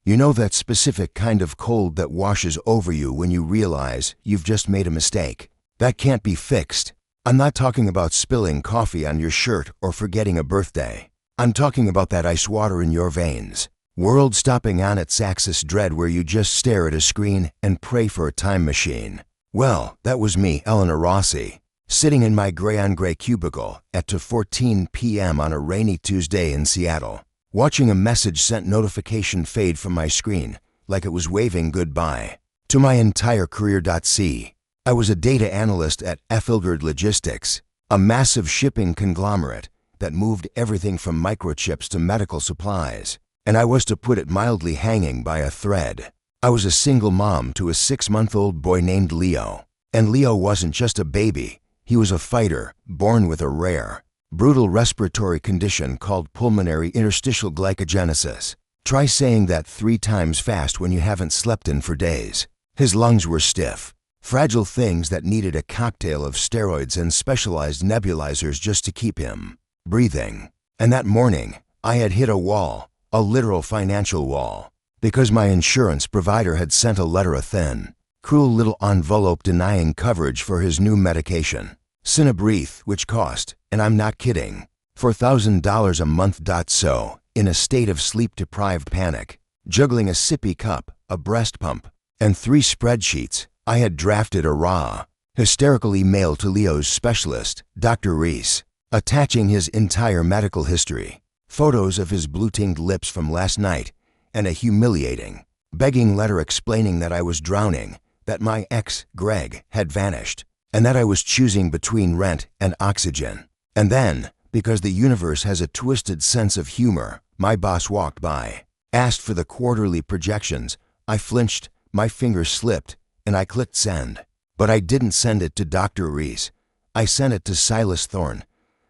You know that specific kind of cold that washes over you when you realize you've just made a mistake. That can't be fixed. I'm not talking about spilling coffee on your shirt or forgetting a birthday. I'm talking about that ice water in your veins. World-stopping on its axis dread where you just stare at a screen and pray for a time machine. Well, that was me, Eleanor Rossi, sitting in my gray-on-gray cubicle at 2:14 p.m. on a rainy Tuesday in Seattle, watching a message sent notification fade from my screen like it was waving goodbye to my entire career.c. I was a data analyst at Ethelgerd Logistics, a massive shipping conglomerate that moved everything from microchips to medical supplies, and I was, to put it mildly, hanging by a thread. I was a single mom to a 6-month-old boy named Leo. And Leo wasn't just a baby. He was a fighter, born with a rare, brutal respiratory condition called pulmonary interstitial glycogenesis. Try saying that 3 times fast when you haven't slept in for days. His lungs were stiff, fragile things that needed a cocktail of steroids and specialized nebulizers just to keep him breathing. And that morning, I had hit a wall, a literal financial wall, because my insurance provider had sent a letter, a thin, cruel little envelope denying coverage for his new medication, Cinebreth, which cost, and I'm not kidding, $4,000 a month. So, in a state of sleep-deprived panic, juggling a sippy cup, a breast pump, and 3 spreadsheets, I had drafted a raw, hysterical email to Leo's specialist, Dr. Reese, attaching his entire medical history, photos of his blue-tinged lips from last night, and a humiliating, begging letter explaining that I was drowning, that my ex, Greg, had vanished, and that I was choosing between rent and oxygen. And then, because the universe has a twisted sense of humor, my boss walked by, asked for the quarterly projections. I flinched, my fingers slipped, and I clicked send. But I didn't send it to Dr. Reese. I sent it to Silas Thorne.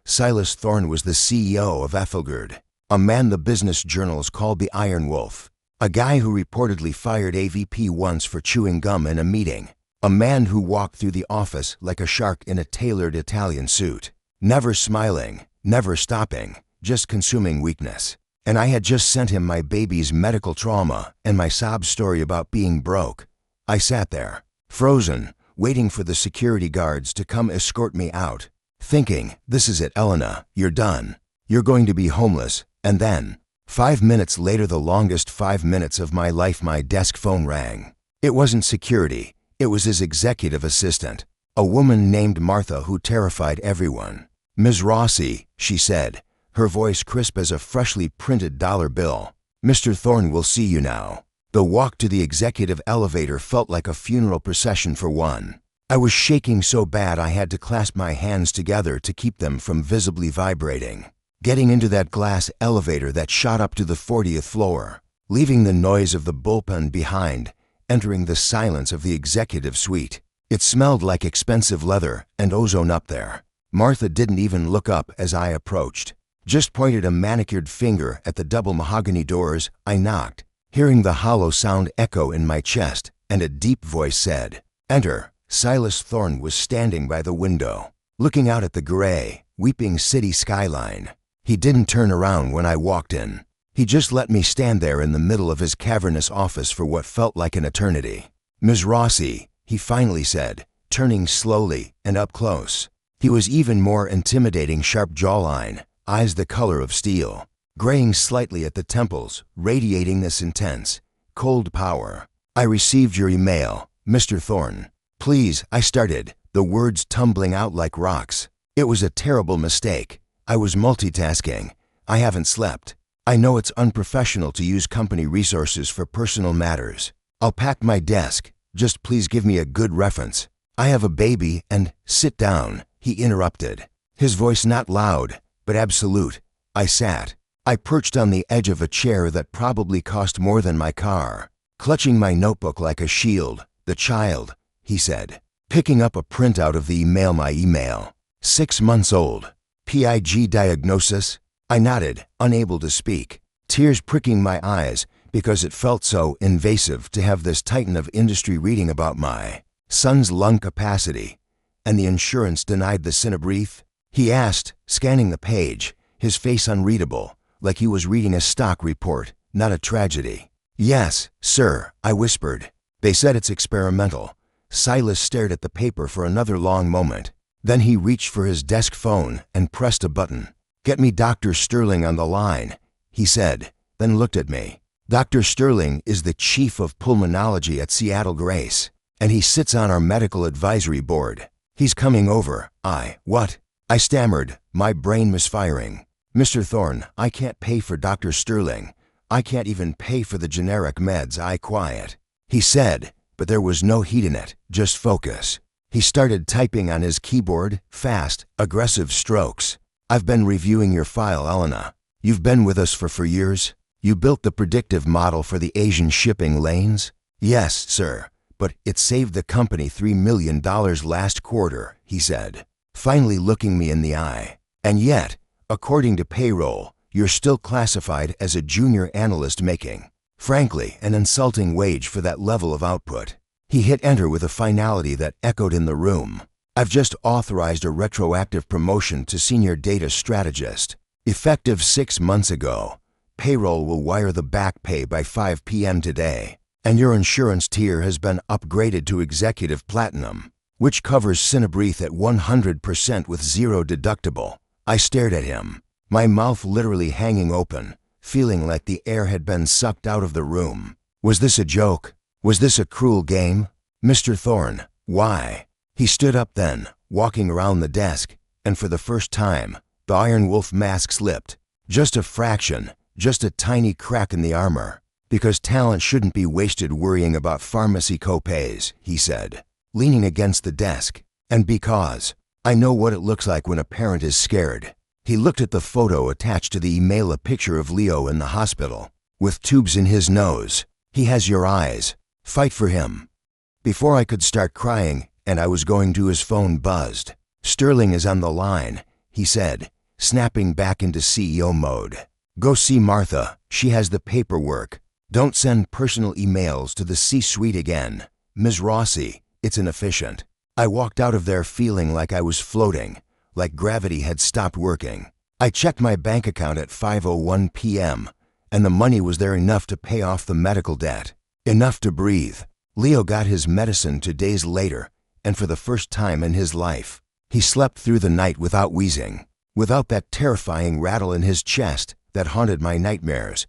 Silas Thorne was the CEO of Ethelgerd, a man the business journals called the Iron Wolf, a guy who reportedly fired a VP once for chewing gum in a meeting, a man who walked through the office like a shark in a tailored Italian suit, never smiling, never stopping, just consuming weakness. And I had just sent him my baby's medical trauma and my sob story about being broke. I sat there, frozen, waiting for the security guards to come escort me out, thinking, this is it, Elena, you're done. You're going to be homeless. And then, 5 minutes later, the longest 5 minutes of my life, my desk phone rang. It wasn't security. It was his executive assistant, a woman named Martha who terrified everyone. Ms. Rossi, she said, her voice crisp as a freshly printed dollar bill. Mr. Thorne will see you now. The walk to the executive elevator felt like a funeral procession for one. I was shaking so bad I had to clasp my hands together to keep them from visibly vibrating. Getting into that glass elevator that shot up to the 40th floor, leaving the noise of the bullpen behind, entering the silence of the executive suite. It smelled like expensive leather and ozone up there. Martha didn't even look up as I approached, just pointed a manicured finger at the double mahogany doors. I knocked, hearing the hollow sound echo in my chest, and a deep voice said, "Enter." Silas Thorne was standing by the window, looking out at the gray, weeping city skyline. He didn't turn around when I walked in. He just let me stand there in the middle of his cavernous office for what felt like an eternity. "Ms. Rossi," he finally said, turning slowly and up close. He was even more intimidating, sharp jawline, eyes the color of steel, graying slightly at the temples, radiating this intense, cold power. "I received your email, Mr. Thorne. Please," I started, the words tumbling out like rocks. It was a terrible mistake. I was multitasking. I haven't slept. I know it's unprofessional to use company resources for personal matters. I'll pack my desk. Just please give me a good reference. I have a baby and—" "Sit down," he interrupted, his voice not loud, but absolute. I sat. I perched on the edge of a chair that probably cost more than my car, clutching my notebook like a shield. "The child," he said, picking up a printout of the email. "My email. 6 months old. PIG diagnosis?" I nodded, unable to speak, tears pricking my eyes because it felt so invasive to have this titan of industry reading about my son's lung capacity. "And the insurance denied the Cinebreth?" he asked, scanning the page, his face unreadable, like he was reading a stock report, not a tragedy. Yes, sir, I whispered. They said it's experimental. Silas stared at the paper for another long moment. Then he reached for his desk phone and pressed a button. Get me Dr. Sterling on the line, he said, then looked at me. Dr. Sterling is the chief of pulmonology at Seattle Grace, and he sits on our medical advisory board. He's coming over. What? I stammered, my brain misfiring. Mr. Thorne, I can't pay for Dr. Sterling. I can't even pay for the generic meds. Quiet, he said, but there was no heat in it, just focus. He started typing on his keyboard, fast, aggressive strokes. I've been reviewing your file, Elena. You've been with us for years? You built the predictive model for the Asian shipping lanes? Yes, sir, but it saved the company $3 million last quarter, he said, finally looking me in the eye. And yet, according to payroll, you're still classified as a junior analyst making, frankly, an insulting wage for that level of output. He hit enter with a finality that echoed in the room. I've just authorized a retroactive promotion to senior data strategist. Effective 6 months ago, payroll will wire the back pay by 5 p.m. today, and your insurance tier has been upgraded to Executive Platinum, which covers Cinebreth at 100% with zero deductible. I stared at him, my mouth literally hanging open, feeling like the air had been sucked out of the room. Was this a joke? Was this a cruel game? Mr. Thorne, why? He stood up then, walking around the desk, and for the first time, the Iron Wolf mask slipped. Just a fraction, just a tiny crack in the armor. Because talent shouldn't be wasted worrying about pharmacy copays, he said, leaning against the desk. And because I know what it looks like when a parent is scared. He looked at the photo attached to the email, a picture of Leo in the hospital, with tubes in his nose. He has your eyes. Fight for him. Before I could start crying, and I was going to, his phone buzzed. Sterling is on the line, he said, snapping back into CEO mode. Go see Martha, she has the paperwork. Don't send personal emails to the C-suite again. Ms. Rossi, it's inefficient. I walked out of there feeling like I was floating, like gravity had stopped working. I checked my bank account at 5:01 p.m., and the money was there, enough to pay off the medical debt, enough to breathe. Leo got his medicine 2 days later, and for the first time in his life, he slept through the night without wheezing, without that terrifying rattle in his chest that haunted my nightmares.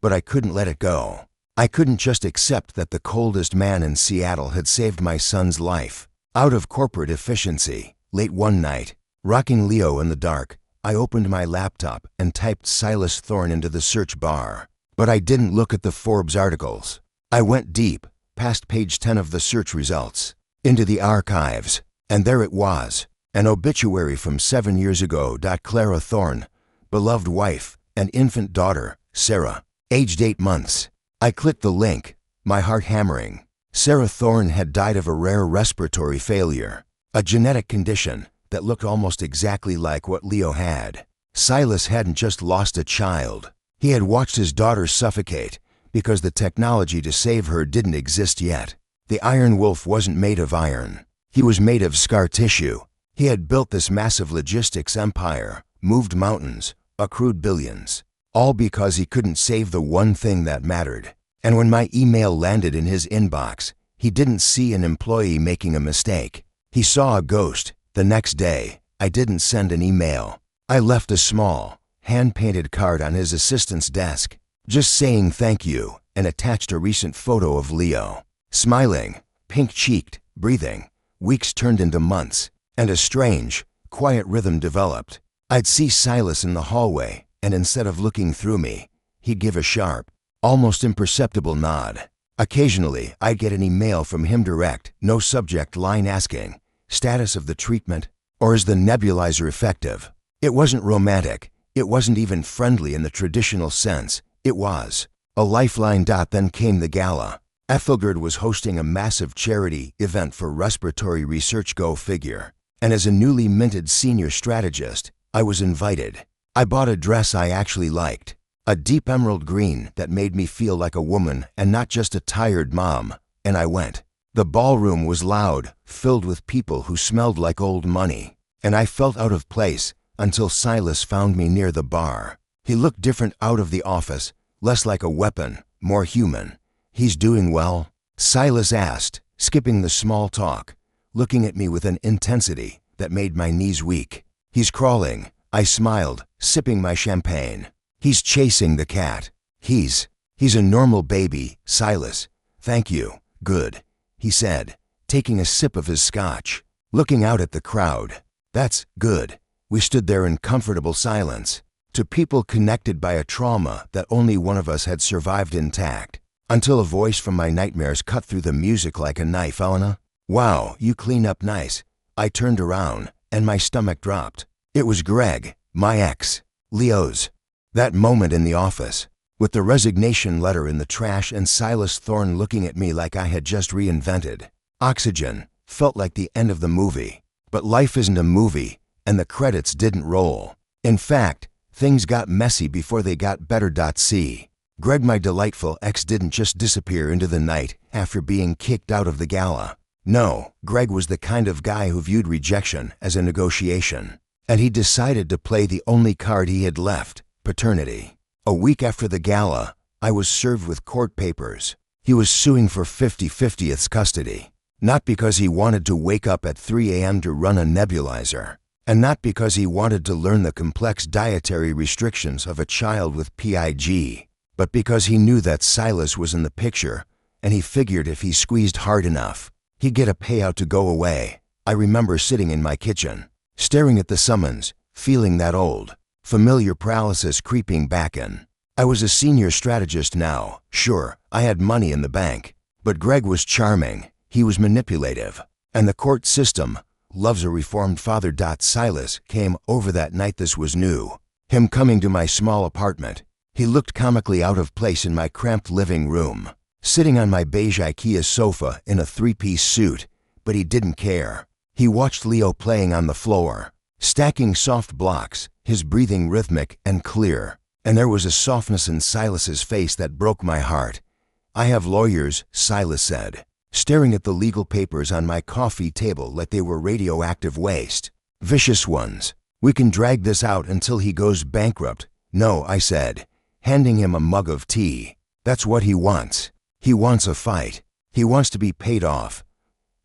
But I couldn't let it go. I couldn't just accept that the coldest man in Seattle had saved my son's life. Out of corporate efficiency, late one night, rocking Leo in the dark, I opened my laptop and typed Silas Thorne into the search bar. But I didn't look at the Forbes articles. I went deep, past page 10 of the search results, into the archives, and there it was, an obituary from 7 years ago. Clara Thorne, beloved wife and infant daughter, Sarah, aged 8 months. I clicked the link, my heart hammering. Sarah Thorne had died of a rare respiratory failure, a genetic condition that looked almost exactly like what Leo had. Silas hadn't just lost a child. He had watched his daughter suffocate because the technology to save her didn't exist yet. The Iron Wolf wasn't made of iron. He was made of scar tissue. He had built this massive logistics empire, moved mountains, accrued billions, all because he couldn't save the one thing that mattered. And when my email landed in his inbox, he didn't see an employee making a mistake. He saw a ghost. The next day, I didn't send an email. I left a small, hand-painted card on his assistant's desk, just saying thank you, and attached a recent photo of Leo, smiling, pink-cheeked, breathing. Weeks turned into months, and a strange, quiet rhythm developed. I'd see Silas in the hallway, and instead of looking through me, he'd give a sharp, almost imperceptible nod. Occasionally, I'd get an email from him direct, no subject line, asking, status of the treatment, or is the nebulizer effective? It wasn't romantic. It wasn't even friendly in the traditional sense. It was a lifeline. Then came the gala. Ethelgard was hosting a massive charity event for respiratory research. Go figure. And as a newly minted senior strategist, I was invited. I bought a dress I actually liked, a deep emerald green that made me feel like a woman and not just a tired mom, and I went. The ballroom was loud, filled with people who smelled like old money, and I felt out of place until Silas found me near the bar. He looked different out of the office, less like a weapon, more human. He's doing well? Silas asked, skipping the small talk, looking at me with an intensity that made my knees weak. He's crawling, I smiled, sipping my champagne. He's chasing the cat. He's a normal baby, Silas. Thank you. Good, he said, taking a sip of his scotch, looking out at the crowd. That's good. We stood there in comfortable silence, to people connected by a trauma that only one of us had survived intact, until a voice from my nightmares cut through the music like a knife. Elena? Wow, you clean up nice. I turned around, and my stomach dropped. It was Greg, my ex, Leo's. That moment in the office, with the resignation letter in the trash and Silas Thorne looking at me like I had just reinvented Oxygen, felt like the end of the movie. But life isn't a movie, and the credits didn't roll. In fact, things got messy before they got better. See, Greg, my delightful ex, didn't just disappear into the night after being kicked out of the gala. No, Greg was the kind of guy who viewed rejection as a negotiation. And he decided to play the only card he had left, paternity. A week after the gala, I was served with court papers. He was suing for 50/50 custody. Not because he wanted to wake up at 3 a.m. to run a nebulizer, and not because he wanted to learn the complex dietary restrictions of a child with PIG, but because he knew that Silas was in the picture, and he figured if he squeezed hard enough, he'd get a payout to go away. I remember sitting in my kitchen, staring at the summons, feeling that old, familiar paralysis creeping back in. I was a senior strategist now. Sure, I had money in the bank, but Greg was charming. He was manipulative, and the court system loves a reformed father. Silas came over that night. This was new. Him coming to my small apartment. He looked comically out of place in my cramped living room, sitting on my beige IKEA sofa in a three-piece suit, but he didn't care. He watched Leo playing on the floor, stacking soft blocks, his breathing rhythmic and clear, and there was a softness in Silas's face that broke my heart. I have lawyers, Silas said, staring at the legal papers on my coffee table like they were radioactive waste. Vicious ones. We can drag this out until he goes bankrupt. No, I said, handing him a mug of tea. That's what he wants. He wants a fight. He wants to be paid off.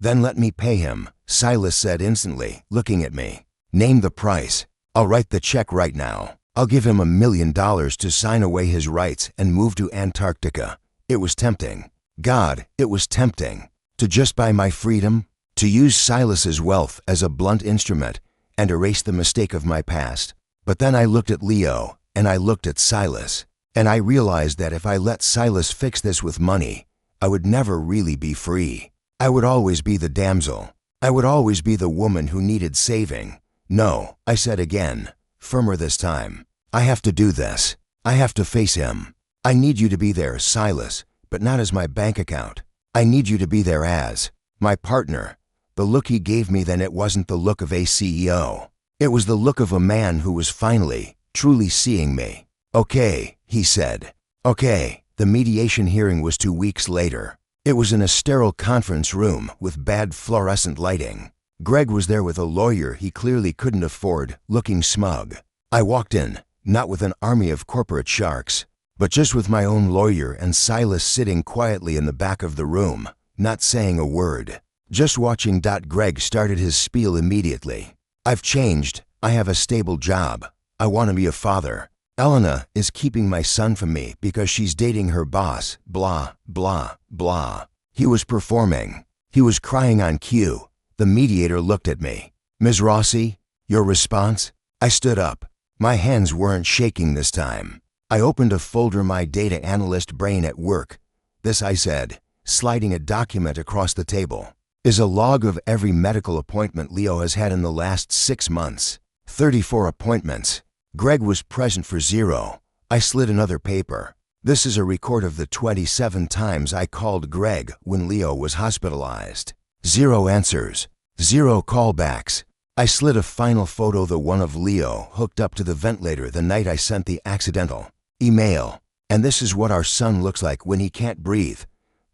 Then let me pay him, Silas said instantly, looking at me. Name the price. I'll write the check right now. I'll give him $1 million to sign away his rights and move to Antarctica. It was tempting. God, it was tempting. To just buy my freedom, to use Silas's wealth as a blunt instrument and erase the mistake of my past. But then I looked at Leo, and I looked at Silas, and I realized that if I let Silas fix this with money, I would never really be free. I would always be the damsel. I would always be the woman who needed saving. No, I said again, firmer this time. I have to do this. I have to face him. I need you to be there, Silas, but not as my bank account. I need you to be there as my partner. The look he gave me then, it wasn't the look of a CEO. It was the look of a man who was finally, truly seeing me. Okay, he said. Okay. The mediation hearing was 2 weeks later. It was in a sterile conference room with bad fluorescent lighting. Greg was there with a lawyer he clearly couldn't afford, looking smug. I walked in, not with an army of corporate sharks, but just with my own lawyer and Silas sitting quietly in the back of the room, not saying a word, just watching. Greg started his spiel immediately. I've changed. I have a stable job. I want to be a father. Elena is keeping my son from me because she's dating her boss, blah, blah, blah. He was performing. He was crying on cue. The mediator looked at me. Ms. Rossi, your response? I stood up. My hands weren't shaking this time. I opened a folder, my data analyst brain at work. This, I said, sliding a document across the table, is a log of every medical appointment Leo has had in the last 6 months. 34 appointments. Greg was present for 0. I slid another paper. This is a record of the 27 times I called Greg when Leo was hospitalized. 0 answers. 0 callbacks. I slid a final photo, the one of Leo hooked up to the ventilator the night I sent the accidental email. And this is what our son looks like when he can't breathe.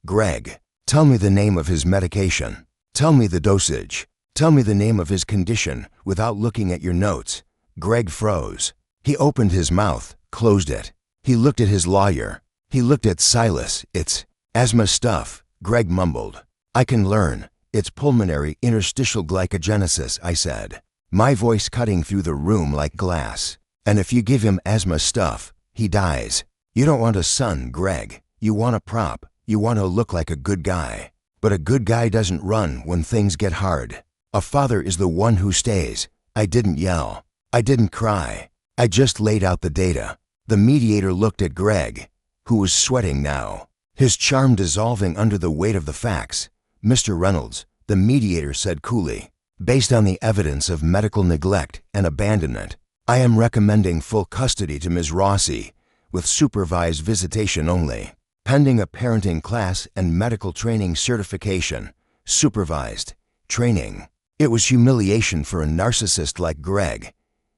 Greg, tell me the name of his medication. Tell me the dosage. Tell me the name of his condition without looking at your notes. Greg froze. He opened his mouth, closed it. He looked at his lawyer. He looked at Silas. It's asthma stuff, Greg mumbled. I can learn. It's pulmonary interstitial glycogenesis, I said, my voice cutting through the room like glass. And if you give him asthma stuff, he dies. You don't want a son, Greg. You want a prop. You want to look like a good guy. But a good guy doesn't run when things get hard. A father is the one who stays. I didn't yell. I didn't cry. I just laid out the data. The mediator looked at Greg, who was sweating now, his charm dissolving under the weight of the facts. Mr. Reynolds, the mediator said coolly, based on the evidence of medical neglect and abandonment, I am recommending full custody to Ms. Rossi, with supervised visitation only, pending a parenting class and medical training certification. Supervised training. It was humiliation for a narcissist like Greg.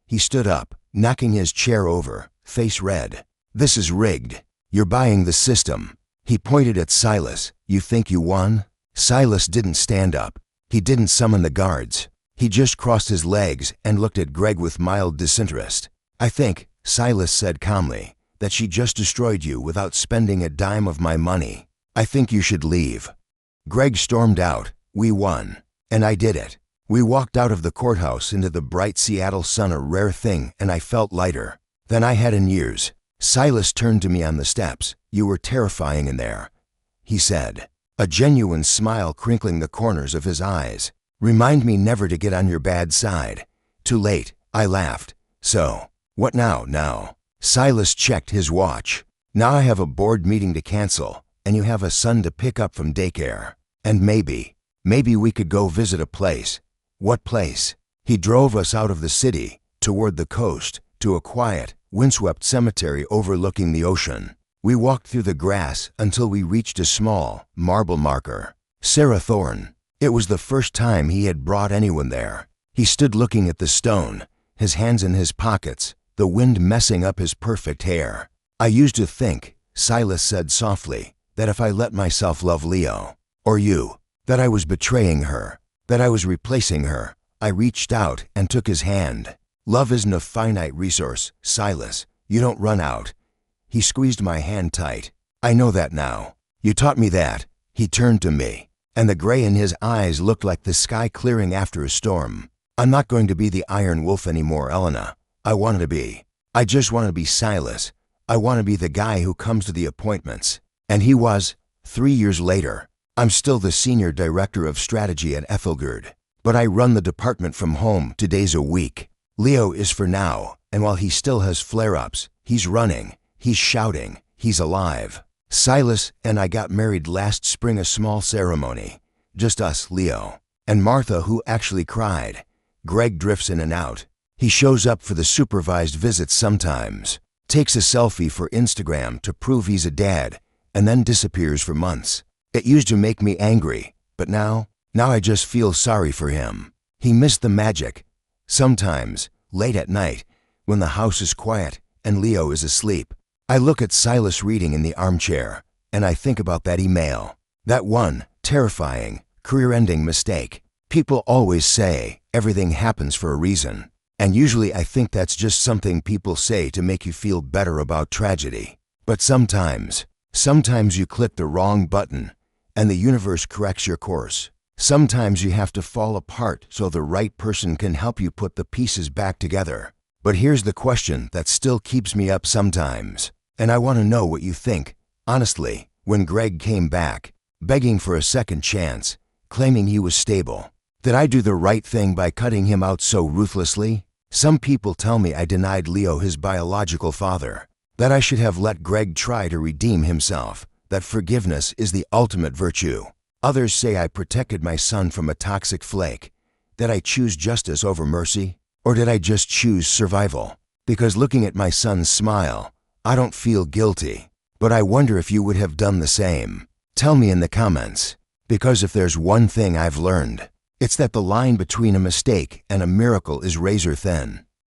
He stood up, knocking his chair over, face red. This is rigged. You're buying the system. He pointed at Silas. You think you won? Silas didn't stand up. He didn't summon the guards. He just crossed his legs and looked at Greg with mild disinterest. I think, Silas said calmly, that she just destroyed you without spending a dime of my money. I think you should leave. Greg stormed out. We won. And I did it. We walked out of the courthouse into the bright Seattle sun, a rare thing, and I felt lighter than I had in years. Silas turned to me on the steps. You were terrifying in there, he said, a genuine smile crinkling the corners of his eyes. Remind me never to get on your bad side. Too late, I laughed. So, what now? Silas checked his watch. Now I have a board meeting to cancel, and you have a son to pick up from daycare. And maybe we could go visit a place. What place? He drove us out of the city, toward the coast, to a quiet, windswept cemetery overlooking the ocean. We walked through the grass until we reached a small, marble marker. Sarah Thorne. It was the first time he had brought anyone there. He stood looking at the stone, his hands in his pockets, the wind messing up his perfect hair. I used to think, Silas said softly, that if I let myself love Leo, or you, that I was betraying her, that I was replacing her. I reached out and took his hand. Love isn't a finite resource, Silas. You don't run out. He squeezed my hand tight. I know that now. You taught me that. He turned to me, and the gray in his eyes looked like the sky clearing after a storm. I'm not going to be the Iron Wolf anymore, Elena. I just want to be Silas. I want to be the guy who comes to the appointments. And he was. 3 years later, I'm still the senior director of strategy at Ethelgerd, but I run the department from home 2 days a week. Leo is for now, and while he still has flare-ups, he's running, he's shouting, he's alive. Silas and I got married last spring, a small ceremony. Just us, Leo, and Martha, who actually cried. Greg drifts in and out. He shows up for the supervised visits sometimes, takes a selfie for Instagram to prove he's a dad, and then disappears for months. It used to make me angry, but now I just feel sorry for him. He missed the magic. Sometimes, late at night, when the house is quiet and Leo is asleep, I look at Silas reading in the armchair, and I think about that email. That one terrifying, career-ending mistake. People always say everything happens for a reason, and usually I think that's just something people say to make you feel better about tragedy. But sometimes you click the wrong button, and the universe corrects your course. Sometimes you have to fall apart so the right person can help you put the pieces back together. But here's the question that still keeps me up sometimes, and I want to know what you think. Honestly, when Greg came back, begging for a second chance, claiming he was stable, did I do the right thing by cutting him out so ruthlessly? Some people tell me I denied Leo his biological father, that I should have let Greg try to redeem himself, that forgiveness is the ultimate virtue. Others say I protected my son from a toxic flake. Did I choose justice over mercy? Or did I just choose survival? Because looking at my son's smile, I don't feel guilty. But I wonder if you would have done the same. Tell me in the comments. Because if there's one thing I've learned, it's that the line between a mistake and a miracle is razor thin.